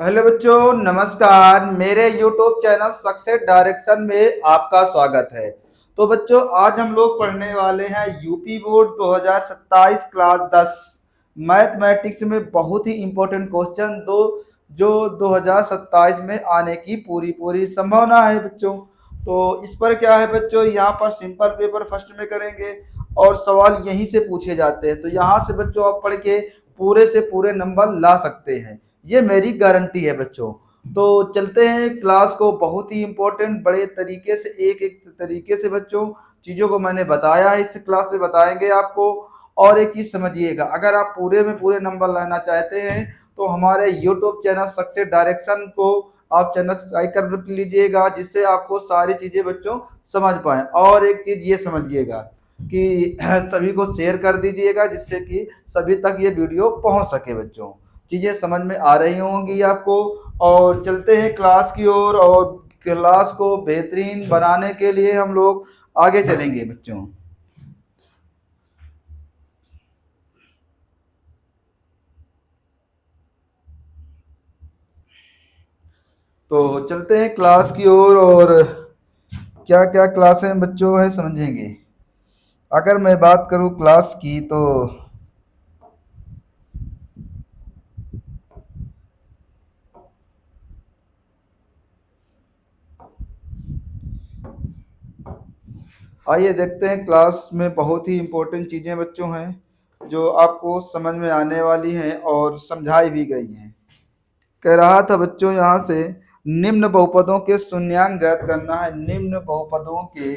Hello बच्चों, नमस्कार। मेरे YouTube चैनल सक्सेस डायरेक्शन में आपका स्वागत है। तो बच्चों, आज हम लोग पढ़ने वाले हैं यूपी बोर्ड 2027 क्लास 10 मैथमेटिक्स में बहुत ही इम्पोर्टेंट क्वेश्चन दो जो 2027 में आने की पूरी पूरी संभावना है बच्चों। तो इस पर क्या है बच्चों, यहाँ पर सिंपल पेपर फर्स्ट में करेंगे और सवाल यहीं से पूछे जाते हैं। तो यहाँ से बच्चों आप पढ़ के पूरे से पूरे नंबर ला सकते हैं, ये मेरी गारंटी है बच्चों। तो चलते हैं क्लास को। बहुत ही इंपॉर्टेंट बड़े तरीके से एक एक तरीके से बच्चों चीज़ों को मैंने बताया है, इस क्लास में बताएंगे आपको। और एक चीज़ समझिएगा, अगर आप पूरे में पूरे नंबर लाना चाहते हैं तो हमारे यूट्यूब चैनल सक्सेस डायरेक्शन को आप चैनल सब्सक्राइब कर लीजिएगा, जिससे आपको सारी चीज़ें बच्चों समझ पाएँ। और एक चीज़ ये समझिएगा कि सभी को शेयर कर दीजिएगा, जिससे कि सभी तक ये वीडियो पहुंच सके बच्चों। चीज़ें समझ में आ रही होंगी आपको। और चलते हैं क्लास की ओर, और क्लास को बेहतरीन बनाने के लिए हम लोग आगे चलेंगे बच्चों। तो चलते हैं क्लास की ओर, और क्या क्या क्लास में बच्चों है समझेंगे। अगर मैं बात करूं क्लास की, तो आइए देखते हैं क्लास में बहुत ही इम्पोर्टेंट चीज़ें बच्चों हैं जो आपको समझ में आने वाली हैं और समझाई भी गई हैं। कह रहा था बच्चों यहाँ से, निम्न बहुपदों के शून्यांक ज्ञात करना है। निम्न बहुपदों के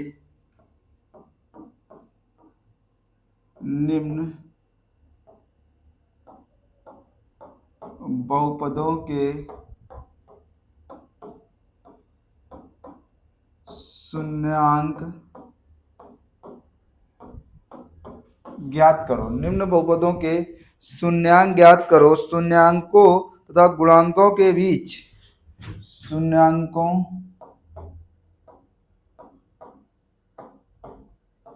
शून्यांक ज्ञात करो। निम्न बहुपदों के शून्यांक ज्ञात करो। शून्यांकों तथा गुणांकों के बीच शून्यांकों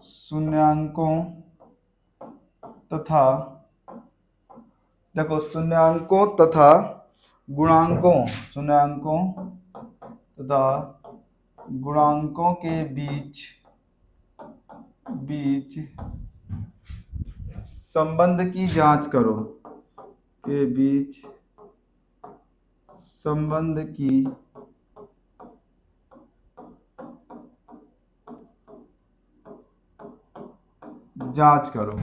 शून्यांकों तथा देखो शून्यांकों तथा गुणांकों के बीच संबंध की जांच करो। के बीच संबंध की जांच करो।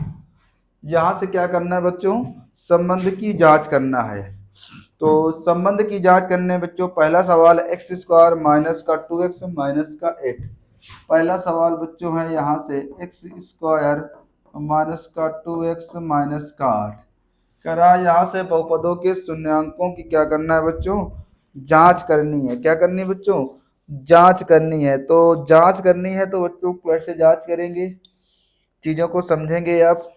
यहां से क्या करना है बच्चों, संबंध की जांच करना है। तो संबंध की जांच करने बच्चों, पहला सवाल एक्स स्क्वायर माइनस का 2x माइनस का 8। पहला सवाल बच्चों है यहाँ से, एक्स स्क्वायर माइनस का 2x माइनस का 8 करा। यहाँ से बहुपदों के शून्यांकों की क्या करना है बच्चों, जांच करनी है। क्या करनी है बच्चों, जांच करनी है। तो जांच करनी है तो बच्चों कैसे जांच करेंगे, चीज़ों को समझेंगे आप,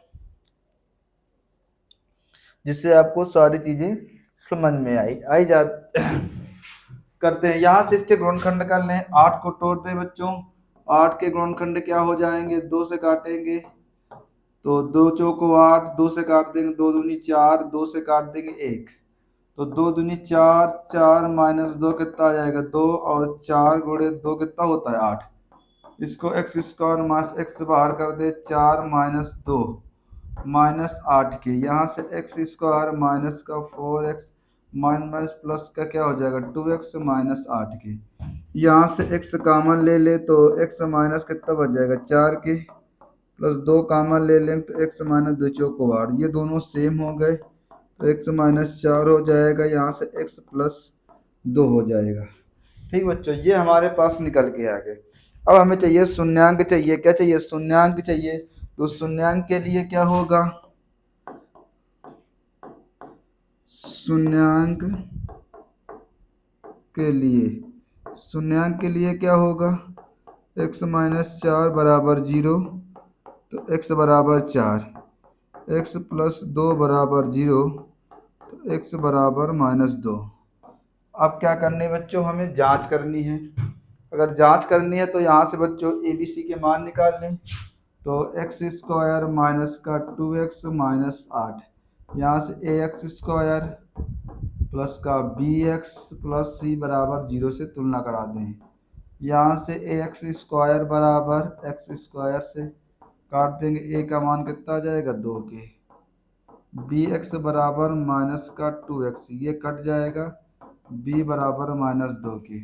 जिससे आपको सारी चीज़ें समझ में आई जा करते हैं। यहाँ से इसके गुणनखंड कर लें। 8 को तोड़ दें बच्चों। 8 के गुणनखंड क्या हो जाएंगे, 2 से काटेंगे तो 2 चौको 8, 2 से काट देंगे 2 दूनी 4, 2 से काट देंगे 1, तो 2 दूनी 4, 4 माइनस 2 कितना आ जाएगा 2, और 4 गुणे 2 कितना होता है 8। इसको एक्स स्क्वायर माइनस एक्स बाहर कर दे, 4 माइनस 2 माइनस 8 के, यहाँ से एक्स स्क्वायर माइनस का 4x माइनस प्लस का क्या हो जाएगा 2x माइनस 8 के। यहाँ से x कॉमन ले ले तो x माइनस कितना बच जाएगा 4 के, प्लस 2 कॉमन ले लें तो x माइनस 2 चौको 8, ये दोनों सेम हो गए तो x माइनस 4 हो जाएगा। यहाँ से x प्लस 2 हो जाएगा। ठीक बच्चों, ये हमारे पास निकल के आ गए। अब हमें चाहिए शून्यांक, चाहिए क्या चाहिए, शून्यांक चाहिए। तो शून्यांक के लिए क्या होगा, शून्यांक के लिए क्या होगा, x माइनस 4 बराबर 0, तो x बराबर 4, x प्लस 2 बराबर 0, तो x बराबर माइनस 2। अब क्या करनी है बच्चों, हमें जांच करनी है। अगर जांच करनी है तो यहाँ से बच्चों ABC के मान निकाल लें। तो एक्स स्क्वायर माइनस का 2x माइनस 8, यहाँ से ax स्क्वायर प्लस का बी एक्स प्लस सी बराबर 0 से तुलना करा दें। यहाँ से ए एक्स स्क्वायर बराबर एक्स स्क्वायर से काट देंगे, ए का मान कितना आ जाएगा 2 के, बी एक्स बराबर माइनस का 2x ये कट जाएगा, बी बराबर -2 के,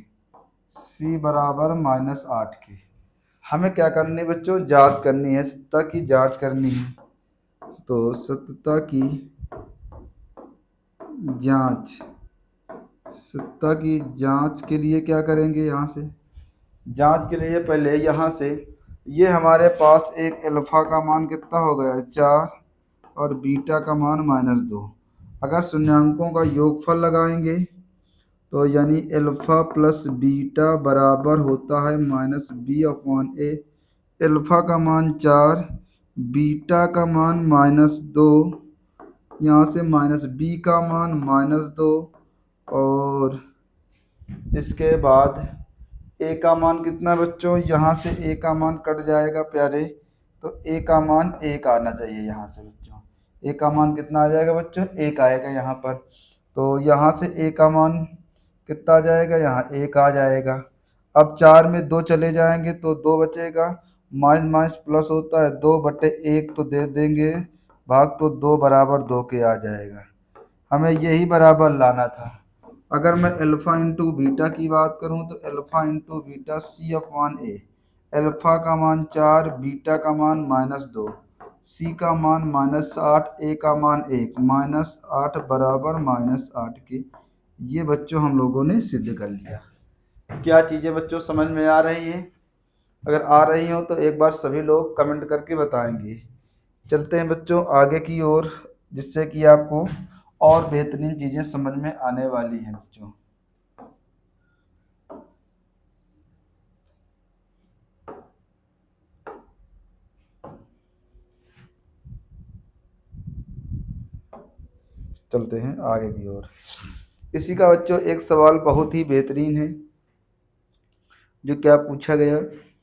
सी बराबर -8 के। हमें क्या करनी है बच्चों, जांच करनी है, सत्ता की जांच करनी है। तो सत्ता की जांच, सत्ता की जांच के लिए क्या करेंगे, यहाँ से जांच के लिए पहले यहाँ से ये हमारे पास एक अल्फा का मान कितना हो गया 4 और बीटा का मान -2। अगर शून्यांकों का योगफल लगाएंगे तो यानी अल्फा प्लस बीटा बराबर होता है -b/a। अल्फा का मान 4, बीटा का मान -2, यहाँ से -b का मान -2 और इसके बाद ए का मान कितना बच्चों, यहाँ से ए का मान कट जाएगा प्यारे, तो ए का मान 1 आना चाहिए यहाँ से बच्चों। ए का मान कितना आ जाएगा बच्चों, 1 आएगा यहाँ पर। तो यहाँ से ए का मान कितना आ जाएगा, यहाँ 1 आ जाएगा। अब 4 में 2 चले जाएंगे तो 2 बचेगा, माइनस माइनस प्लस होता है, 2/1 तो दे देंगे भाग, तो 2 बराबर 2 के आ जाएगा। हमें यही बराबर लाना था। अगर मैं अल्फ़ा इंटू बीटा की बात करूं तो alpha into beta c/a, alpha का मान 4, बीटा का मान -2, सी का मान -8, ए का मान 1, -8 बराबर -8 के। ये बच्चों हम लोगों ने सिद्ध कर लिया। क्या चीज़ें बच्चों समझ में आ रही हैं? अगर आ रही हो तो एक बार सभी लोग कमेंट करके बताएंगे। चलते हैं बच्चों आगे की ओर, जिससे कि आपको और बेहतरीन चीज़ें समझ में आने वाली हैं बच्चों। चलते हैं आगे की ओर। इसी का बच्चों एक सवाल बहुत ही बेहतरीन है, जो क्या पूछा गया,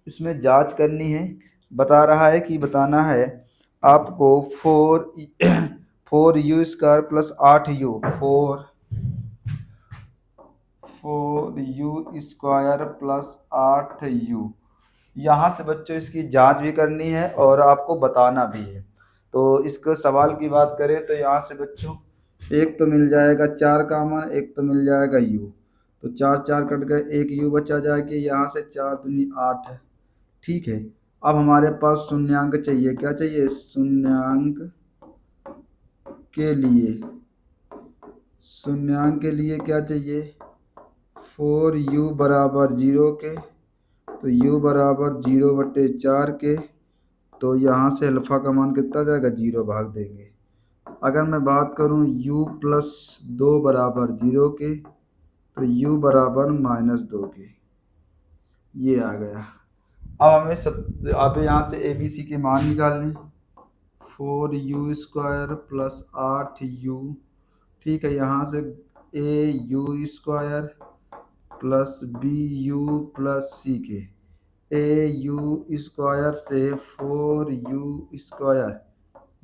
इसमें जांच करनी है। बता रहा है कि बताना है आपको 4u² plus 8u 4u² plus 8u। यहाँ से बच्चों इसकी जांच भी करनी है और आपको बताना भी है। तो इसके सवाल की बात करें तो यहाँ से बच्चों एक तो मिल जाएगा 4 का मान, एक तो मिल जाएगा u, तो 4 4 कट गए, एक u बचा जाएगी, यहाँ से 4 दूनी 8 है। ठीक है, अब हमारे पास शून्यांक चाहिए, क्या चाहिए, शून्यांक के लिए, शून्यांक के लिए क्या चाहिए, 4u बराबर 0 के, तो u बराबर 0/4 के, तो यहाँ से अल्फ़ा का मान कितना जाएगा, 0 भाग देंगे। अगर मैं बात करूँ u प्लस 2 बराबर 0 के, तो u बराबर -2 के, ये आ गया। अब हमें अब यहाँ से ABC के मान निकालने, 4u² प्लस 8u, ठीक है, यहाँ से AU² plus BU plus C के, AU² से 4u²,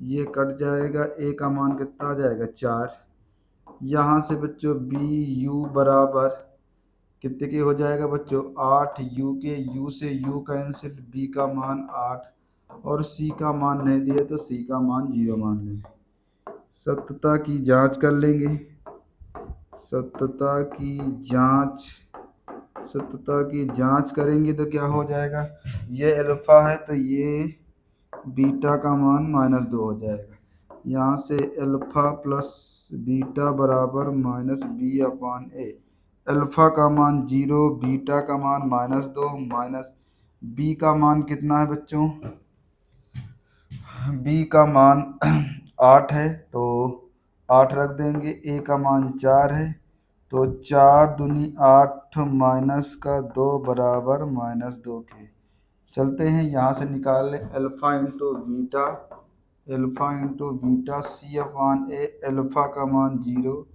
ये कट जाएगा, A का मान कितना आ जाएगा 4। यहाँ से बच्चों BU बराबर कितने के हो जाएगा बच्चों, 8u के, u से u कैंसिल, b का मान 8 और c का मान नहीं दिया तो c का मान 0 मान लें। सत्यता की जांच कर लेंगे, सत्यता की जांच, सत्यता की जांच करेंगे तो क्या हो जाएगा, ये अल्फ़ा है तो ये बीटा का मान -2 हो जाएगा। यहाँ से अल्फ़ा प्लस बीटा बराबर -b/a, अल्फ़ा का मान 0, बीटा का मान -2, माइनस b का मान कितना है बच्चों, b का मान 8 है तो 8 रख देंगे, a का मान 4 है तो 4 दूनी 8 माइनस का 2 बराबर -2 के। चलते हैं यहाँ से निकाल लें alpha into beta, alpha into beta c/a, alpha का मान 0,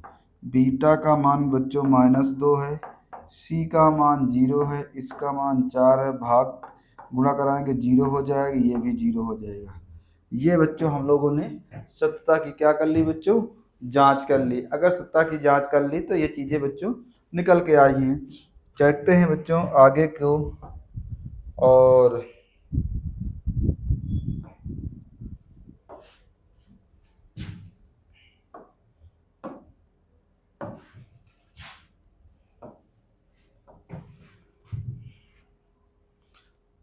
बीटा का मान बच्चों -2 है, c का मान 0 है, इसका मान 4 है, भाग गुणा कराएंगे 0 हो जाएगा, ये भी 0 हो जाएगा। ये बच्चों हम लोगों ने सत्यता की क्या कर ली बच्चों, जांच कर ली। अगर सत्ता की जांच कर ली तो ये चीज़ें बच्चों निकल के आई हैं। चलते हैं बच्चों आगे को। और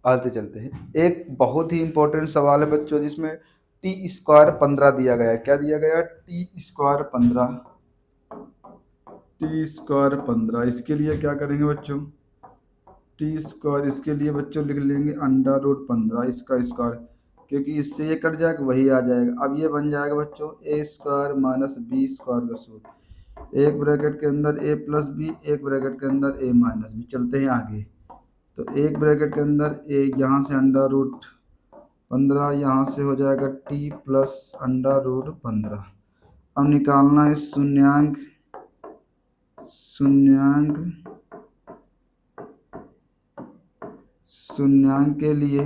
आगे चलते हैं। एक बहुत ही इंपॉर्टेंट सवाल है बच्चों जिसमें टी स्क्वायर 15 दिया गया है। क्या दिया गया है? T square 15। टी स्क्वायर 15, इसके लिए क्या करेंगे बच्चों? टी स्क्वायर, इसके लिए बच्चों लिख लेंगे अंडर रूट 15 इसका स्क्वायर, क्योंकि इससे ये कट जाएगा वही आ जाएगा। अब ये बन जाएगा बच्चों ए स्क्वायर माइनस बी स्क्वायर का सूत्र। एक ब्रैकेट के अंदर ए प्लस बी, एक ब्रैकेट के अंदर ए माइनस बी। चलते हैं आगे। तो एक ब्रैकेट के अंदर ए, यहाँ से अंडर रूट 15, यहाँ से हो जाएगा टी प्लस अंडर रूट 15। अब निकालना है शून्यांक। शून्यांक के लिए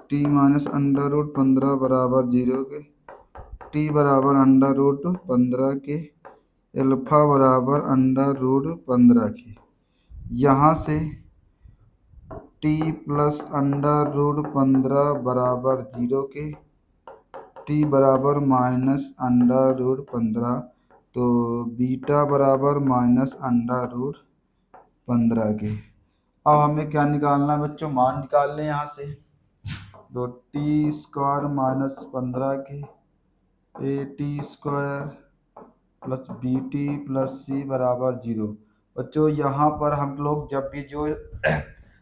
टी माइनस अंडर रूट 15 बराबर 0 के, टी बराबर अंडर रूट 15 के, एल्फा बराबर अंडर रूट 15 के। यहाँ से टी प्लस अंडर रूट 15 बराबर 0 के, टी बराबर माइनस अंडर रूट 15, तो बीटा बराबर माइनस अंडर रूट 15 के। अब हमें क्या निकालना है बच्चों? मान निकाल लें यहाँ से। तो टी स्क्वायर माइनस 15 के a t square plus b t plus c बराबर 0। बच्चों यहाँ पर हम लोग जब भी जो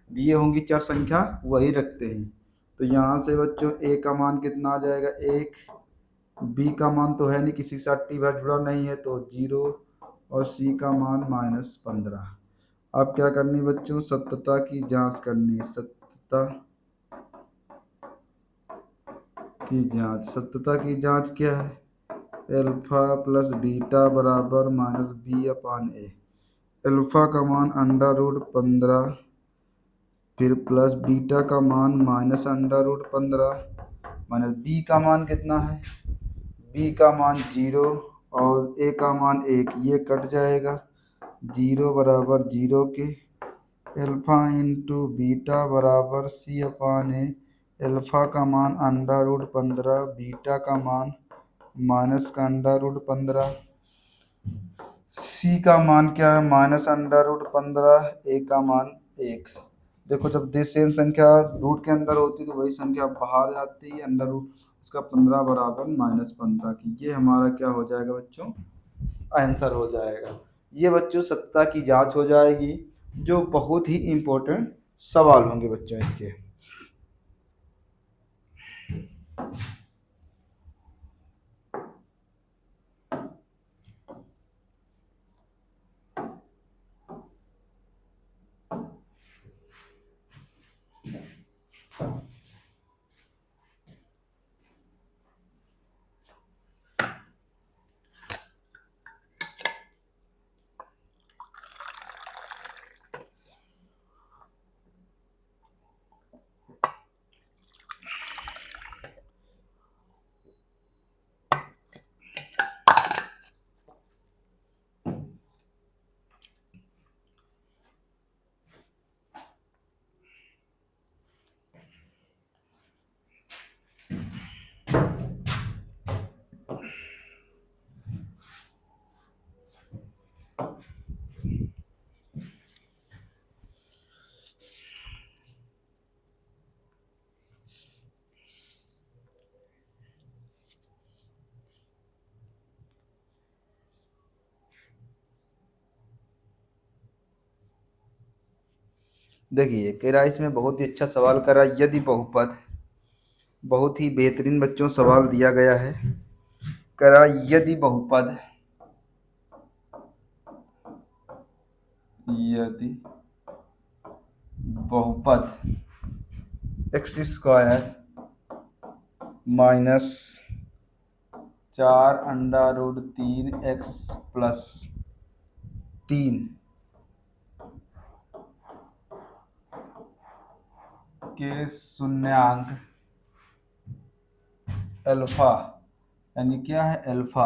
दिए होंगी चर संख्या वही रखते हैं। तो यहाँ से बच्चों ए का मान कितना आ जाएगा? 1। बी का मान तो है नहीं, किसी के साथ टी बार जुड़ा नहीं है तो 0, और सी का मान -15। अब क्या करनी बच्चों? सत्यता की जांच करनी है। सत्यता की जांच क्या है? एल्फा प्लस बीटा बराबर माइनस बी अपान ए। एल्फा का मान अंडर रूट 15, फिर प्लस बीटा का मान minus under root 15, minus B का मान कितना है? बी का मान 0 और ए का मान 1, ये कट जाएगा। 0 बराबर 0 के, एल्फा इंटू बीटा बराबर सी अपान ए। एल्फा का मान अंडर रूट 15, बीटा का मान माइनस का अंडर रूट 15, सी का मान क्या है? माइनस अंडर रूट 15, ए का मान 1। देखो जब दे सेम संख्या रूट के अंदर होती है तो वही संख्या बाहर आती है अंडर रूट, उसका 15 बराबर -15 की। ये हमारा क्या हो जाएगा बच्चों? आंसर हो जाएगा। ये बच्चों सत्ता की जांच हो जाएगी, जो बहुत ही इम्पोर्टेंट सवाल होंगे बच्चों इसके। देखिए केरा इसमें बहुत ही अच्छा सवाल करा। यदि बहुपद, बहुत ही बेहतरीन बच्चों सवाल दिया गया है। करा यदि बहुपद, यदि बहुपद X square minus 4 under root 3 X plus 3 के शून्यांक अल्फा, यानी क्या है? अल्फा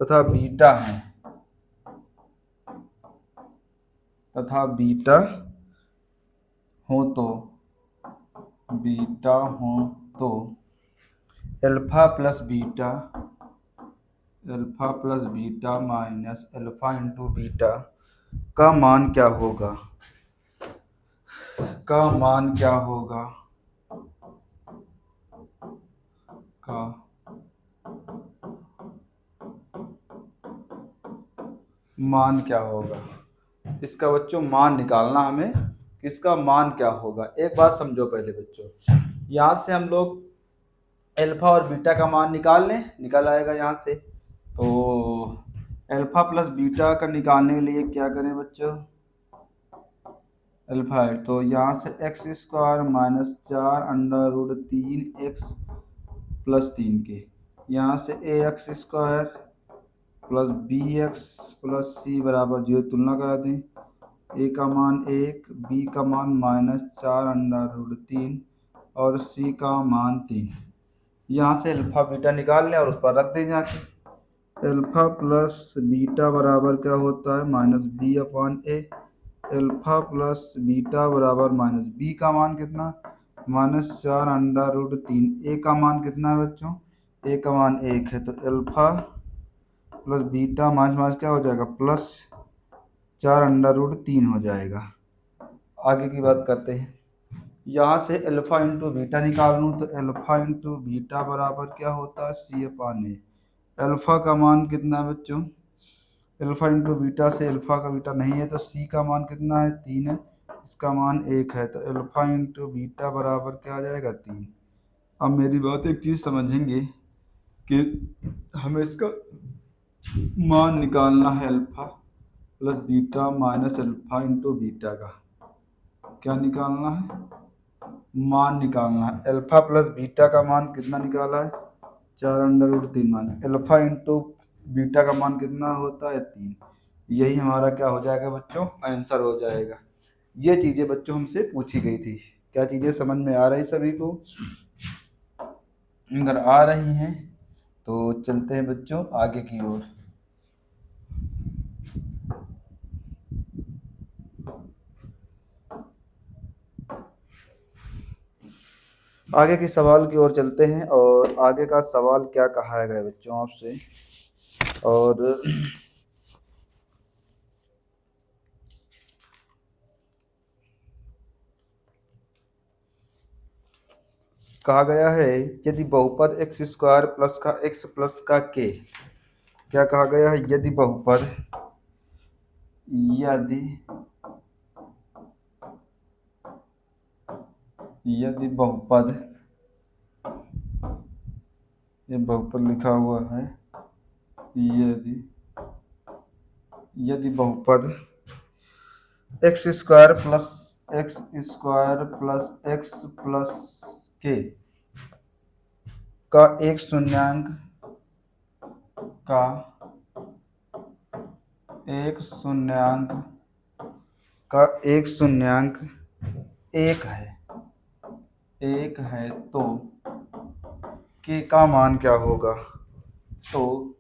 तथा बीटा हैं तथा बीटा हो तो alpha plus beta minus alpha into beta का मान क्या होगा का मान क्या होगा इसका बच्चों मान निकालना हमें, इसका मान क्या होगा। एक बात समझो पहले बच्चों, यहाँ से हम लोग अल्फा और बीटा का मान निकल आएगा यहाँ से। तो अल्फा प्लस बीटा का निकालने के लिए क्या करें बच्चों, अल्फा है तो यहाँ से x square minus 4√3 x plus 3 के, यहाँ से a x square plus b x plus c बराबर 0 तुलना करा दें। ए का मान 1, बी का मान -4√3 और सी का मान 3। यहाँ से अल्फा बीटा निकाल लें और उस पर रख दें जाके। अल्फा प्लस बीटा बराबर क्या होता है -b/a। अल्फा प्लस बीटा बराबर माइनस बी का मान कितना -4√3। ए का मान कितना है बच्चों, ए का मान 1 है, तो अल्फा प्लस बीटा माइनस क्या हो जाएगा +4√3 हो जाएगा। आगे की बात करते हैं, यहाँ से अल्फा इंटू बीटा निकाल लूँ तो अल्फा इंटू बीटा बराबर क्या होता है c/a। अल्फा का मान कितना है बच्चों, अल्फा इंटू बीटा से अल्फा का बीटा नहीं है तो सी का मान कितना है 3 है, इसका मान 1 है, तो अल्फा इंटू बीटा बराबर क्या आ जाएगा 3। अब मेरी बात एक चीज़ समझेंगे कि हमें इसका मान निकालना है alpha plus beta minus alpha into beta का। क्या निकालना है, मान निकालना है। अल्फा प्लस बीटा का मान कितना निकाला है 4√3 मान, अल्फा इंटू बीटा का मान कितना होता है 3। यही हमारा क्या हो जाएगा बच्चों, आंसर हो जाएगा। ये चीज़ें बच्चों हमसे पूछी गई थी। क्या चीज़ें समझ में आ रही सभी को? अगर आ रही हैं तो चलते हैं बच्चों आगे की ओर। आगे के सवाल की ओर चलते हैं और आगे का सवाल क्या कहा गया बच्चों आपसे, और कहा गया है यदि बहुपद एक्स स्क्वायर प्लस का एक्स प्लस का के, क्या कहा गया है, यदि बहुपद ये बहुपद लिखा हुआ है, यदि बहुपद X square plus x plus के का एक शून्यांक एक है तो के का मान क्या होगा, तो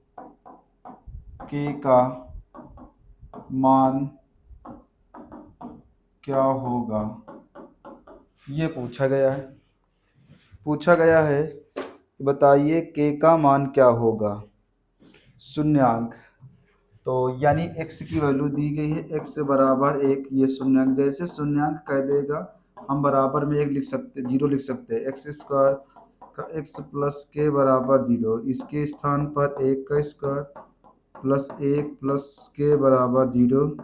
के का मान क्या होगा ये पूछा गया है। बताइए के का मान क्या होगा, शून्यांक, तो यानी x की वैल्यू दी गई है x बराबर 1, ये शून्यांक, जैसे शून्यांक कह देगा हम बराबर में 1 लिख सकते, 0 लिख सकते हैं। एक्स स्क्वायर का x प्लस के बराबर 0, इसके स्थान पर 1 का स्क्वायर प्लस 1 प्लस के बराबर 0,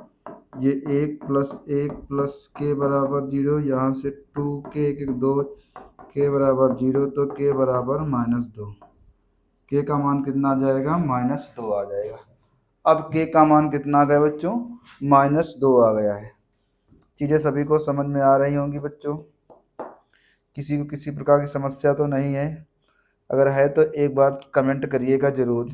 ये 1 प्लस के बराबर 0, यहाँ से 2 के 1 2 के बराबर 0, तो के बराबर -2। के का मान कितना आ जाएगा -2 आ जाएगा। अब के का मान कितना आ गया बच्चों, -2 आ गया है। चीज़ें सभी को समझ में आ रही होंगी बच्चों, किसी को किसी प्रकार की समस्या तो नहीं है? अगर है तो एक बार कमेंट करिएगा ज़रूर।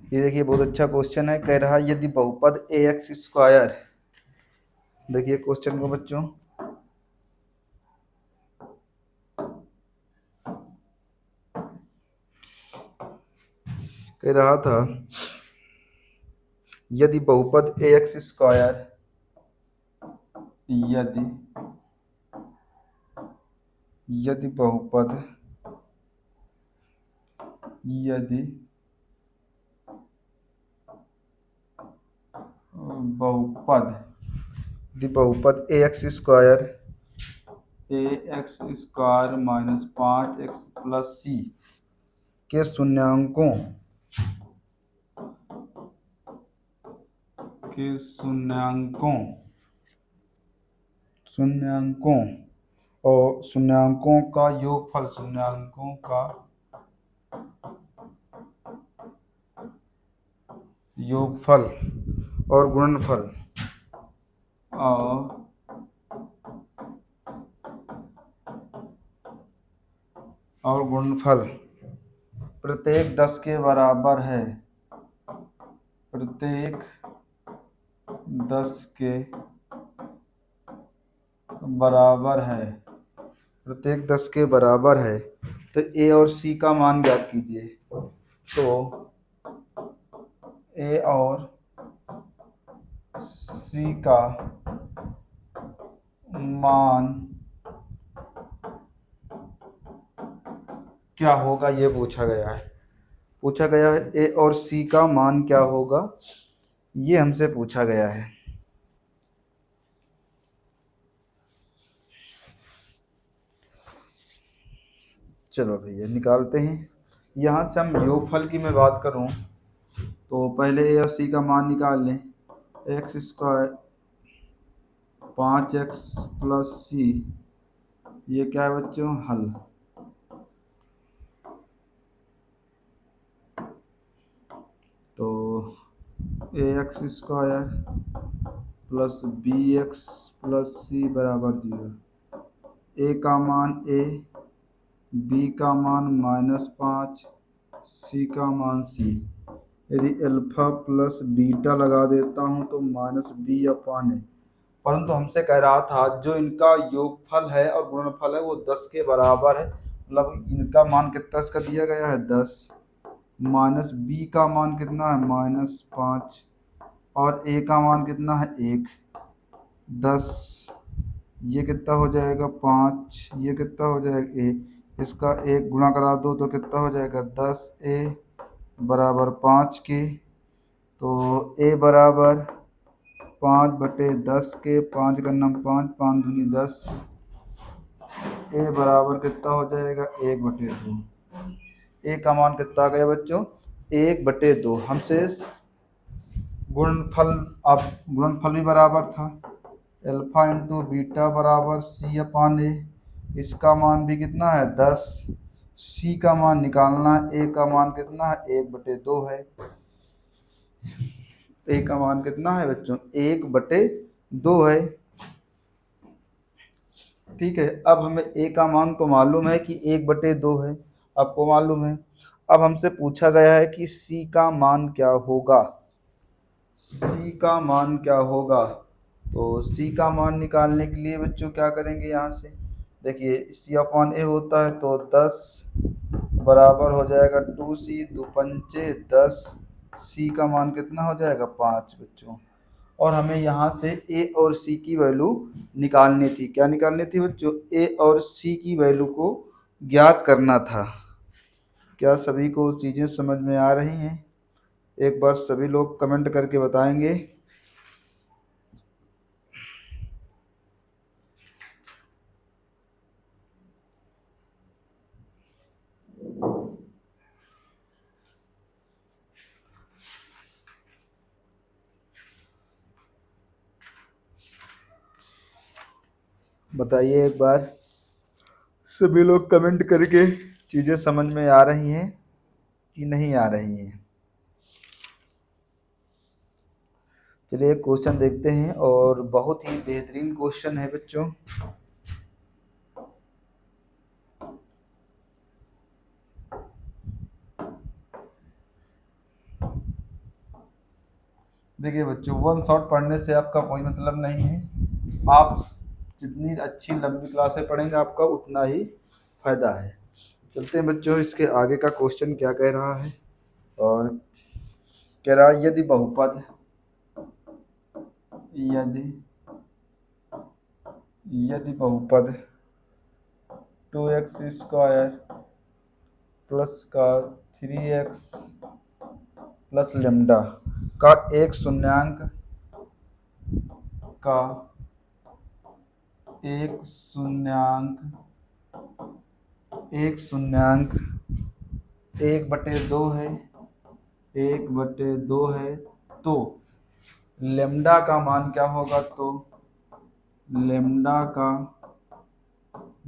ये देखिए बहुत अच्छा क्वेश्चन है, कह रहा है यदि बहुपद ए एक्स स्क्वायर देखिए क्वेश्चन को बच्चों, कह रहा था यदि बहुपद ए एक्स स्क्वायर, यदि यदि बहुपद यदि बहुपद यदि बहुपद a x square minus 5x plus c के शून्यांकों और शून्यांकों का योगफल, शून्यांकों का योगफल और गुणनफल और गुणनफल प्रत्येक 10 के बराबर है, प्रत्येक 10 के बराबर है, प्रत्येक 10 के बराबर है, तो ए और सी का मान ज्ञात कीजिए। तो ए और सी का मान क्या होगा ये पूछा गया है। ए और सी का मान क्या होगा ये हमसे पूछा गया है। चलो भैया निकालते हैं। यहाँ से हम योगफल की मैं बात करूँ तो पहले ए और सी का मान निकाल लें। एक्स स्क्वायर 5x प्लस सी, ये क्या है बच्चों, हल। तो a x square plus b x plus c बराबर 0। ए का मान ए, बी का मान -5, सी का मान सी। यदि अल्फा प्लस बीटा लगा देता हूँ तो -b/a, परंतु हमसे कह रहा था जो इनका योगफल है और गुणनफल है वो 10 के बराबर है, मतलब इनका मान कितना इसका दिया गया है 10, माइनस बी का मान कितना है -5 और ए का मान कितना है 1, 10, ये कितना हो जाएगा 5, ये कितना हो जाएगा ए, इसका 1 गुणा करा दो तो कितना हो जाएगा 10a बराबर 5 के। तो ए बराबर 5/10 के, 5 का नाम 5, 5 दूनी 10, ए बराबर कितना हो जाएगा 1/2। ए का मान कितना आ गया बच्चों 1/2। हमसे गुणनफल, अब गुणनफल भी बराबर था, अल्फा इंटू बीटा बराबर c/a, इसका मान भी कितना है 10, सी का मान निकालना, ए का मान कितना है 1/2 है। ए का मान कितना है बच्चों 1/2 है। ठीक है, अब हमें ए का मान तो मालूम है कि 1/2 है, आपको मालूम है। अब हमसे पूछा गया है कि सी का मान क्या होगा, सी का मान क्या होगा। तो सी का मान निकालने के लिए बच्चों क्या करेंगे, यहाँ से देखिए c/a होता है तो 10 बराबर हो जाएगा 2c, 2 पंचे 10, सी का मान कितना हो जाएगा 5 बच्चों। और हमें यहाँ से ए और सी की वैल्यू निकालनी थी। क्या निकालनी थी बच्चों, ए और सी की वैल्यू को ज्ञात करना था। क्या सभी को चीज़ें समझ में आ रही हैं? एक बार सभी लोग कमेंट करके बताएंगे। बताइए एक बार सभी लोग कमेंट करके, चीज़ें समझ में आ रही हैं कि नहीं आ रही हैं। चलिए एक क्वेश्चन देखते हैं और बहुत ही बेहतरीन क्वेश्चन है बच्चों। देखिए बच्चों, वन शॉट पढ़ने से आपका कोई मतलब नहीं है, आप जितनी अच्छी लंबी क्लासें पढ़ेंगे आपका उतना ही फायदा है। चलते हैं बच्चों, इसके आगे का क्वेश्चन क्या कह रहा है। और कह रहा है यदि बहुपद यदि बहुपद 2x² प्लस का 3x प्लस लेमडा का एक शून्यांक का एक शून्यांक 1/2 है 1/2 है, तो लेमडा का मान क्या होगा। तो लेमडा का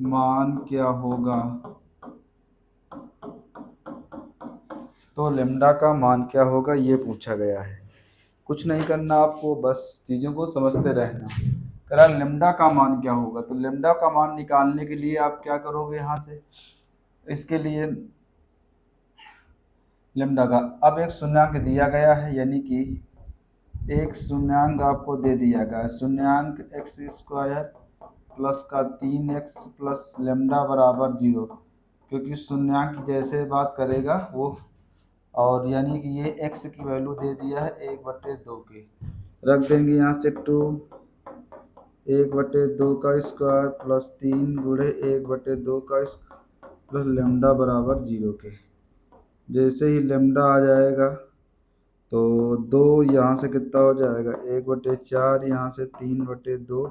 मान क्या होगा, तो लेमडा का मान क्या होगा ये पूछा गया है। कुछ नहीं करना आपको, बस चीज़ों को समझते रहना। कह रहा लेमडा का मान क्या होगा, तो लेमडा का मान निकालने के लिए आप क्या करोगे, यहाँ से इसके लिए लेमडा का अब एक शून्यांक दिया गया है, यानी कि एक शून्यांक आपको दे दिया गया है, शून्यांक x² प्लस का 3x प्लस लेमडा बराबर 0, क्योंकि शून्यांक की जैसे बात करेगा वो, और यानी कि ये x की वैल्यू दे दिया है 1/2 के, रख देंगे यहाँ से 2 1/2 का स्क्वायर प्लस 3 गुणे 1/2 का प्लस लेमडा बराबर 0 के। जैसे ही लेमडा आ जाएगा तो 2 यहाँ से कितना हो जाएगा 1/4, यहाँ से 3/2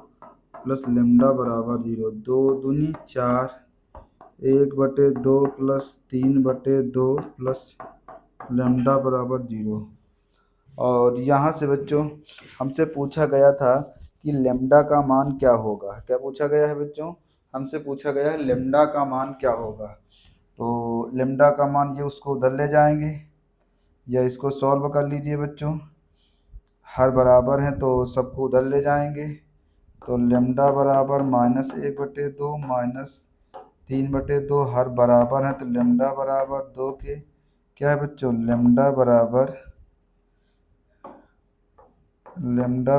प्लस लेमडा बराबर 0, 2 दूनी 4, 1/2 प्लस 3/2 प्लस लेमडा बराबर 0। और यहाँ से बच्चों हमसे पूछा गया था कि लेमडा का मान क्या होगा। क्या पूछा गया है बच्चों, हमसे पूछा गया है लेमडा का मान क्या होगा। तो लेमडा का मान ये उसको उधर ले जाएंगे या इसको सॉल्व कर लीजिए बच्चों, हर बराबर हैं तो सबको उधर ले जाएंगे। तो लेमडा बराबर -1/2 -3/2, हर बराबर है तो लेमडा बराबर 2 के। क्या है बच्चों, लेमडा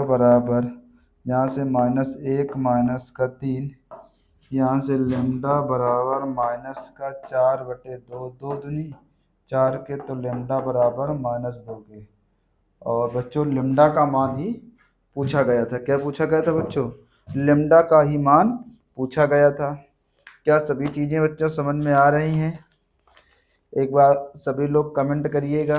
बराबर यहाँ से -1 -3, यहाँ से लेमडा बराबर -4/2, 2 दूनी 4 के, तो लेमडा बराबर -2 के। और बच्चों लेमडा का मान ही पूछा गया था। क्या पूछा गया था बच्चों, लेमडा का ही मान पूछा गया था। क्या सभी चीज़ें बच्चों समझ में आ रही हैं, एक बार सभी लोग कमेंट करिएगा।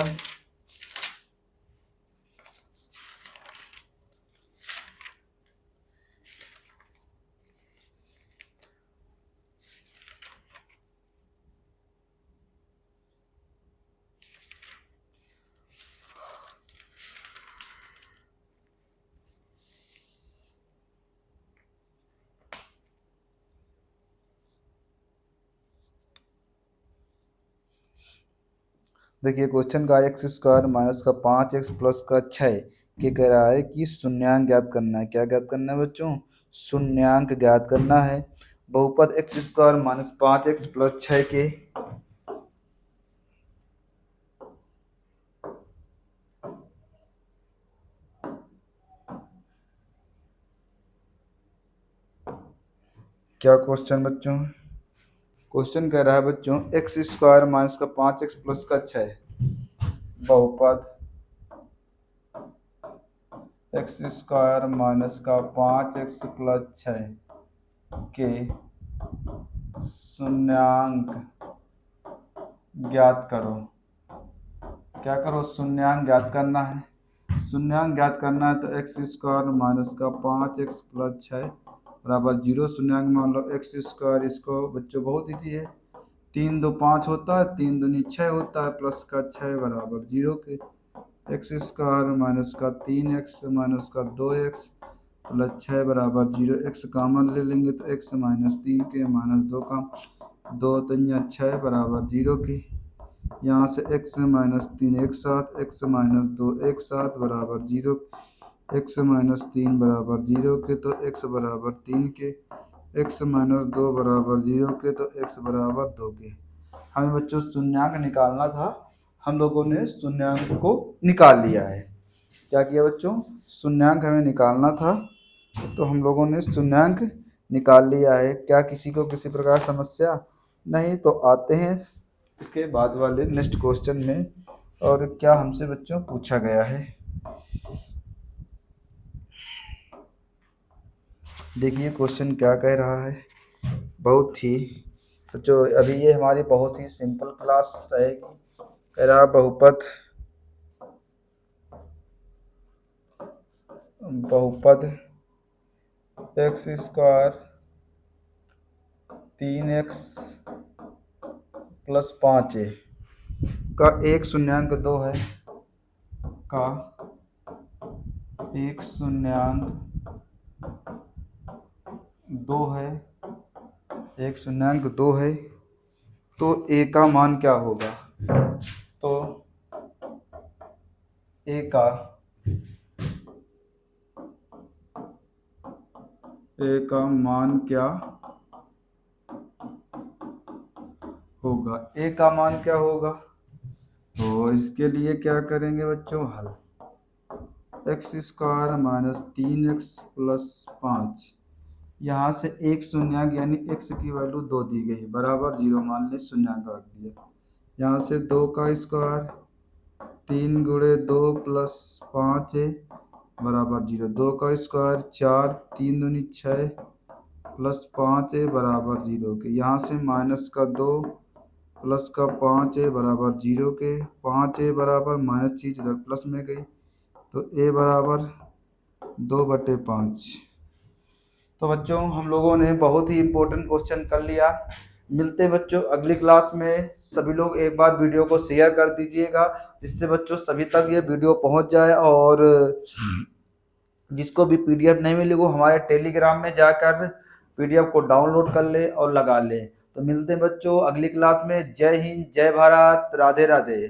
देखिए क्वेश्चन का x² माइनस का 5x प्लस का 6 के कह रहा है कि शून्यांक ज्ञात करना है। क्या ज्ञात करना है बच्चों, शून्यांक ज्ञात करना है। बहुपद x² माइनस 5x प्लस 6 के क्या क्वेश्चन बच्चों, क्वेश्चन कह रहा है बच्चों x² माइनस का 5x प्लस का 6 बहुपद x² माइनस का 5x प्लस 6 के शून्यांक ज्ञात करो। क्या करो, शून्यांक ज्ञात करना है। शून्यांक ज्ञात करना है तो x² माइनस का 5x प्लस 6 बराबर 0। शून्यांक मान लो x², इसको बच्चों बहुत ईजी है, 3 2 5 होता है, 3 दूनी 6 होता है, प्लस का 6 बराबर 0 के। x² माइनस का 3x माइनस का 2x प्लस 6 बराबर 0। x कॉमन ले लेंगे तो x -3 के -2 का 2 3 6 बराबर 0 के। यहाँ से x -3 एक साथ, x -2 एक साथ बराबर 0, x -3 बराबर 0 के, तो x बराबर 3 के, x -2 बराबर 0 के, तो x बराबर 2 के। हमें बच्चों शून्यांक निकालना था, हम लोगों ने शून्यांक को निकाल लिया है। क्या किया बच्चों, शून्यांक हमें निकालना था तो हम लोगों ने शून्यांक निकाल लिया है। क्या किसी को किसी प्रकार समस्या? नहीं। तो आते हैं इसके बाद वाले नेक्स्ट क्वेश्चन में, और क्या हमसे बच्चों पूछा गया है। देखिए क्वेश्चन क्या कह रहा है। बहुत ही बच्चों अभी ये हमारी बहुत ही सिंपल क्लास रहेगी। कह रहा बहुपद X square 3x plus 5a का एक शून्यांक 2 है, का एक शून्यांक 2 है, एक शून्यांक 2 है, तो a का मान क्या होगा? तो a का मान क्या होगा? a का मान क्या होगा? तो इसके लिए क्या करेंगे बच्चों? हल x square minus 3x plus 5, यहाँ से एक शून्यांक यानी x की वैल्यू 2 दी गई बराबर 0 मान ले, शून्यांक रख दिया। यहाँ से 2 का स्क्वायर 3 गुणे 2 प्लस 5 है बराबर 0। 2 का स्क्वायर 4, 3 दूनी 6 प्लस 5 है बराबर 0 के। यहाँ से माइनस का 2 प्लस का 5 है बराबर 0 के। 5 है बराबर माइनस चीज इधर प्लस में गई, तो a बराबर 2/5। तो बच्चों हम लोगों ने बहुत ही इम्पोर्टेंट क्वेश्चन कर लिया। मिलते बच्चों अगली क्लास में। सभी लोग एक बार वीडियो को शेयर कर दीजिएगा, जिससे बच्चों सभी तक ये वीडियो पहुंच जाए, और जिसको भी पीडीएफ नहीं मिली वो हमारे टेलीग्राम में जाकर पीडीएफ को डाउनलोड कर ले और लगा ले। तो मिलते हैं बच्चों अगली क्लास में। जय हिंद, जय भारत, राधे राधे।